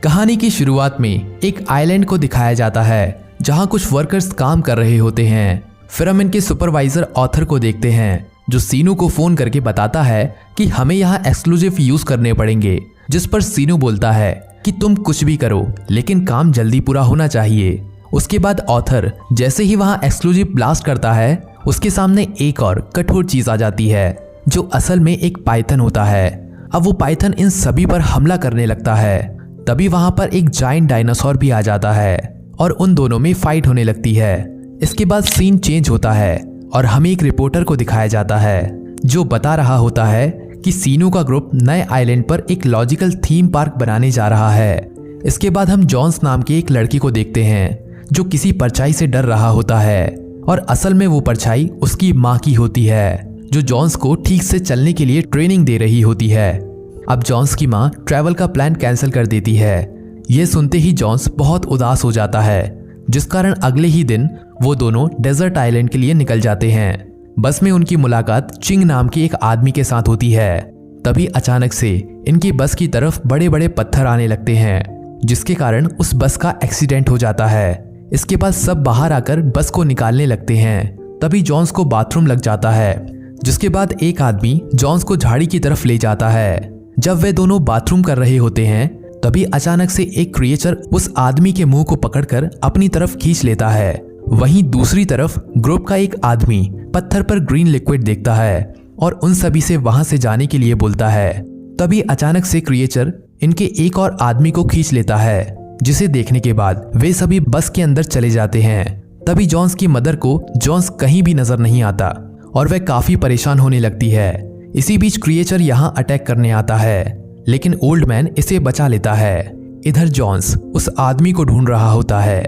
कहानी की शुरुआत में एक आइलैंड को दिखाया जाता है जहां कुछ वर्कर्स काम कर रहे होते हैं। फिर हम इनके सुपरवाइजर ऑथर को देखते हैं जो सीनू को फोन करके बताता है कि हमें यहाँ एक्सक्लूसिव यूज करने पड़ेंगे, जिस पर सीनू बोलता है कि तुम कुछ भी करो लेकिन काम जल्दी पूरा होना चाहिए। उसके बाद ऑथर जैसे ही वहां एक्सक्लूसिव ब्लास्ट करता है उसके सामने एक और कठोर चीज आ जाती है जो असल में एक पाइथन होता है। अब वो पाइथन इन सभी पर हमला करने लगता है। तभी वहां पर एक जायंट डायनासोर भी आ जाता है और उन दोनों में फाइट होने लगती है। इसके बाद सीन चेंज होता है और हमें एक रिपोर्टर को दिखाया जाता है जो बता रहा होता है कि सीनू का ग्रुप नए आइलैंड पर एक लॉजिकल थीम पार्क बनाने जा रहा है। इसके बाद हम जॉन्स नाम की एक लड़की को देखते हैं जो किसी परछाई से डर रहा होता है और असल में वो परछाई उसकी माँ की होती है जो जॉन्स को ठीक से चलने के लिए ट्रेनिंग दे रही होती है। अब जॉन्स की माँ ट्रैवल का प्लान कैंसिल कर देती है। ये सुनते ही जॉन्स बहुत उदास हो जाता है, जिस कारण अगले ही दिन वो दोनों डेजर्ट आइलैंड के लिए निकल जाते हैं। बस में उनकी मुलाकात चिंग नाम के एक आदमी के साथ होती है। तभी अचानक से इनकी बस की तरफ बड़े बड़े पत्थर आने लगते हैं, जिसके कारण उस बस का एक्सीडेंट हो जाता है। इसके बाद सब बाहर आकर बस को निकालने लगते हैं। तभी जॉन्स को बाथरूम लग जाता है, जिसके बाद एक आदमी जॉन्स को झाड़ी की तरफ ले जाता है। जब वे दोनों बाथरूम कर रहे होते हैं तभी अचानक से एक क्रिएचर उस आदमी के मुंह को पकड़कर अपनी तरफ खींच लेता है। वहीं दूसरी तरफ ग्रुप का एक आदमी पत्थर पर ग्रीन लिक्विड देखता है और उन सभी से वहां से जाने के लिए बोलता है। तभी अचानक से क्रिएचर इनके एक और आदमी को खींच लेता है, जिसे देखने के बाद वे सभी बस के अंदर चले जाते हैं। तभी जॉन्स की मदर को जॉन्स कहीं भी नजर नहीं आता और वह काफी परेशान होने लगती है। इसी बीच क्रिएचर यहाँ अटैक करने आता है, लेकिन ओल्ड मैन इसे बचा लेता है। इधर जॉन्स उस आदमी को ढूंढ रहा होता है।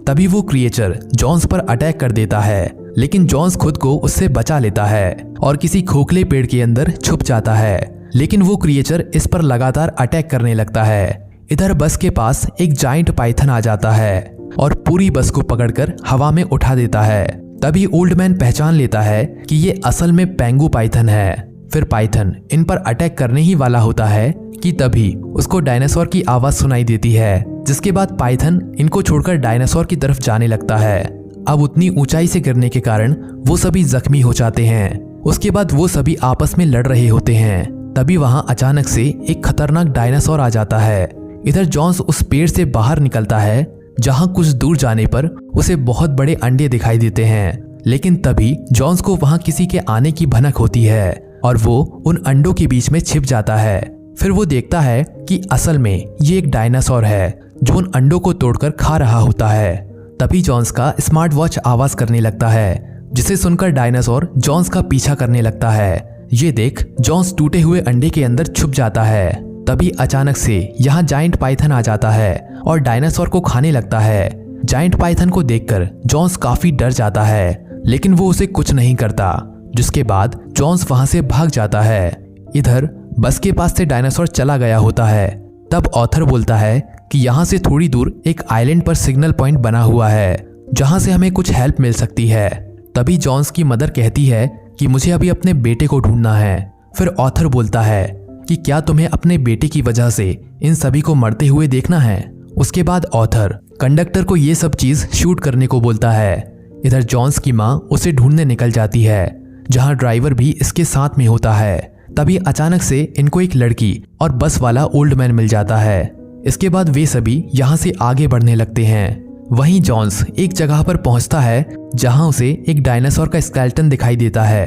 तभी वो क्रिएचर जॉन्स पर अटैक कर देता है, लेकिन जॉन्स खुद को उससे बचा लेता है और किसी खोखले पेड़ के अंदर छुप जाता है। लेकिन वो क्रिएचर इस पर लगातार अटैक करने लगता है। इधर बस के पास एक जायंट पाइथन आ जाता है और पूरी बस को पकड़कर हवा में उठा देता है। तभी ओल्ड मैन पहचान लेता है कि ये असल में पेंगू पाइथन है। फिर पाइथन इन पर अटैक करने ही वाला होता है कि तभी उसको डायनासोर की आवाज सुनाई देती है, जिसके बाद पाइथन इनको छोड़कर डायनासोर की तरफ जाने लगता है। अब उतनी ऊंचाई से गिरने के कारण वो सभी जख्मी हो जाते हैं। उसके बाद वो सभी आपस में लड़ रहे होते हैं। तभी वहां अचानक से एक खतरनाक डायनासोर आ जाता है। इधर जॉन्स उस पेड़ से बाहर निकलता है, जहां कुछ दूर जाने पर उसे बहुत बड़े अंडे दिखाई देते हैं। लेकिन तभी जॉन्स को वहां किसी के आने की भनक होती है और वो उन अंडों के बीच में छिप जाता है। फिर वो देखता है कि असल में ये एक डायनासोर है जो उन अंडों को तोड़कर खा रहा होता है। तभी जॉन्स का स्मार्ट वॉच आवाज करने लगता है, जिसे सुनकर डायनासोर जॉन्स का पीछा करने लगता है। ये देख जॉन्स टूटे हुए अंडे के अंदर छुप जाता है। तभी अचानक से यहाँ जायंट पाइथन आ जाता है और डायनासोर को खाने लगता है। जायंट पाइथन को देखकर जॉन्स काफी डर जाता है, लेकिन वो उसे कुछ नहीं करता, जिसके बाद जॉन्स वहां से भाग जाता है। इधर बस के पास से डायनासोर चला गया होता है। तब ऑथर बोलता है कि यहाँ से थोड़ी दूर एक आइलैंड पर सिग्नल पॉइंट बना हुआ है जहां से हमें कुछ हेल्प मिल सकती है। तभी जॉन्स की मदर कहती है कि मुझे अभी अपने बेटे को ढूंढना है। फिर ऑथर बोलता है कि क्या तुम्हें अपने बेटे की वजह से इन सभी को मरते हुए देखना है। उसके बाद ऑथर कंडक्टर को ये सब चीज शूट करने को बोलता है। इधर जॉन्स की माँ उसे ढूंढने निकल जाती है, जहां ड्राइवर भी इसके साथ में होता है। तभी अचानक से इनको एक लड़की और बस वाला ओल्ड मैन मिल जाता है। इसके बाद वे सभी यहाँ से आगे बढ़ने लगते हैं। वहीं जॉन्स एक जगह पर पहुंचता है जहां उसे एक डायनासोर का स्केलेटन दिखाई देता है।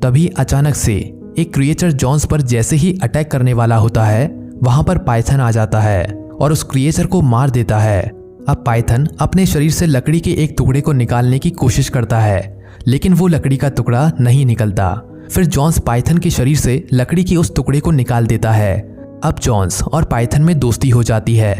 तभी अचानक से एक क्रिएचर जॉन्स पर जैसे ही अटैक करने वाला होता है, वहां पर पाइथन आ जाता है और उस क्रिएचर को मार देता है। अब पाइथन अपने शरीर से लकड़ी के एक टुकड़े को निकालने की कोशिश करता है, लेकिन वो लकड़ी का टुकड़ा नहीं निकलता। फिर जॉन्स पाइथन के शरीर से लकड़ी के उस टुकड़े को निकाल देता है। अब जॉन्स और पाइथन में दोस्ती हो जाती है।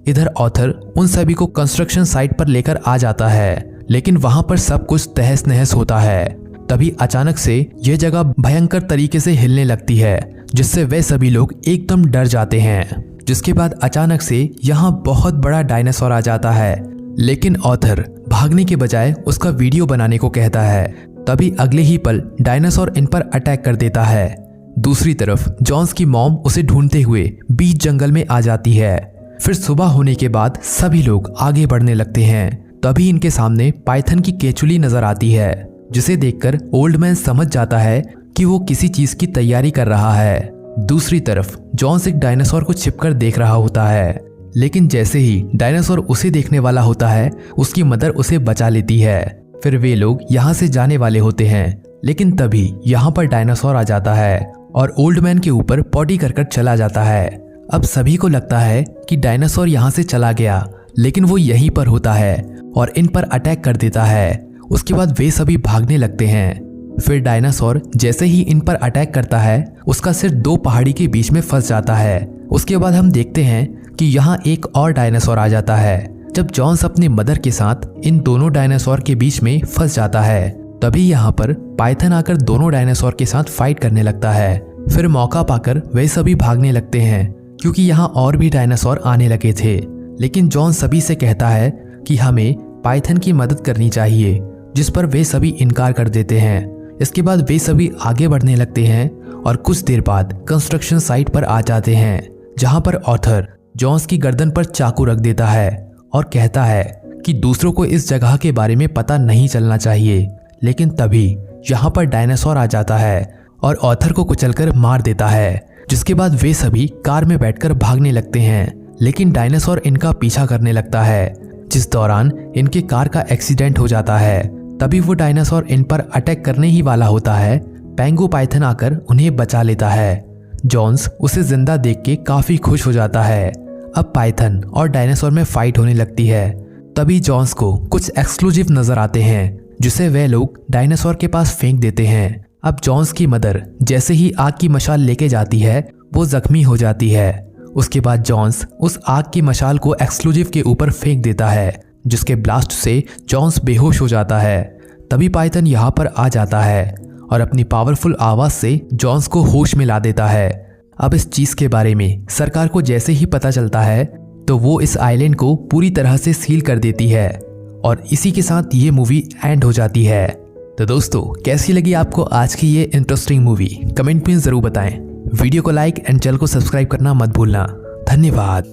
इधर ऑथर उन सभी को कंस्ट्रक्शन साइट पर लेकर आ जाता है, लेकिन वहां पर सब कुछ तहस नहस होता है। तभी अचानक से यह जगह भयंकर तरीके से हिलने लगती है, जिससे वे सभी लोग एकदम डर जाते हैं। जिसके बाद अचानक से यहाँ बहुत बड़ा डायनासोर आ जाता है, लेकिन ऑथर भागने के बजाय उसका वीडियो बनाने को कहता है। तभी अगले ही पल डायनासोर इन पर अटैक कर देता है। दूसरी तरफ जॉन्स की मॉम उसे ढूंढते हुए बीच जंगल में आ जाती है। फिर सुबह होने के बाद सभी लोग आगे बढ़ने लगते हैं। तभी इनके सामने पाइथन की केचुली नजर आती है, जिसे देखकर ओल्ड मैन समझ जाता है कि वो किसी चीज की तैयारी कर रहा है। दूसरी तरफ जॉन्स एक डायनासोर को छिपकर देख रहा होता है, लेकिन जैसे ही डायनासोर उसे देखने वाला होता है उसकी मदर उसे बचा लेती है। फिर वे लोग यहाँ से जाने वाले होते हैं, लेकिन तभी यहाँ पर डायनासोर आ जाता है और ओल्ड मैन के ऊपर पॉटी कर चला जाता है। अब सभी को लगता है कि डायनासोर यहाँ से चला गया, लेकिन वो यहीं पर होता है और इन पर अटैक कर देता है। उसके बाद वे सभी भागने लगते हैं। फिर डायनासोर जैसे ही इन पर अटैक करता है उसका सिर 2 पहाड़ी के बीच में फंस जाता है। उसके बाद हम देखते हैं कि यहाँ एक और डायनासोर आ जाता है। जब जॉन्स अपनी मदर के साथ इन दोनों डायनासोर के बीच में फंस जाता है, तभी यहाँ पर पाइथन आकर दोनों डायनासोर के साथ फाइट करने लगता है। फिर मौका पाकर वे सभी भागने लगते हैं, क्योंकि यहाँ और भी डायनासोर आने लगे थे। लेकिन जॉन सभी से कहता है कि हमें पाइथन की मदद करनी चाहिए, जिस पर वे सभी इनकार कर देते हैं। इसके बाद वे सभी आगे बढ़ने लगते हैं और कुछ देर बाद कंस्ट्रक्शन साइट पर आ जाते हैं, जहां पर ऑथर जॉन्स की गर्दन पर चाकू रख देता है और कहता है कि दूसरों को इस जगह के बारे में पता नहीं चलना चाहिए। लेकिन तभी यहाँ पर डायनासोर आ जाता है और ऑथर को कुचलकर मार देता है, जिसके बाद वे सभी कार में बैठकर भागने लगते हैं। लेकिन डायनासोर इनका पीछा करने लगता है, जिस दौरान इनके कार का एक्सीडेंट हो जाता है। तभी वो डायनासोर इन पर अटैक करने ही वाला होता है। पेंगो पाइथन आकर उन्हें बचा लेता है। जॉन्स उसे जिंदा देख के काफी खुश हो जाता है। अब पाइथन और डायनासोर में फाइट होने लगती है। तभी जॉन्स को कुछ एक्सक्लूसिव नजर आते हैं, जिसे वे लोग डायनासोर के पास फेंक देते हैं। अब जॉन्स की मदर जैसे ही आग की मशाल लेके जाती है, वो जख्मी हो जाती है। उसके बाद जॉन्स उस आग की मशाल को एक्सक्लूसिव के ऊपर फेंक देता है, जिसके ब्लास्ट से जॉन्स बेहोश हो जाता है। तभी पाइथन यहाँ पर आ जाता है और अपनी पावरफुल आवाज से जॉन्स को होश में ला देता है। अब इस चीज के बारे में सरकार को जैसे ही पता चलता है, तो वो इस आइलैंड को पूरी तरह से सील कर देती है और इसी के साथ ये मूवी एंड हो जाती है। तो दोस्तों, कैसी लगी आपको आज की ये इंटरेस्टिंग मूवी? कमेंट में जरूर बताएं। वीडियो को लाइक एंड चैनल को सब्सक्राइब करना मत भूलना। धन्यवाद।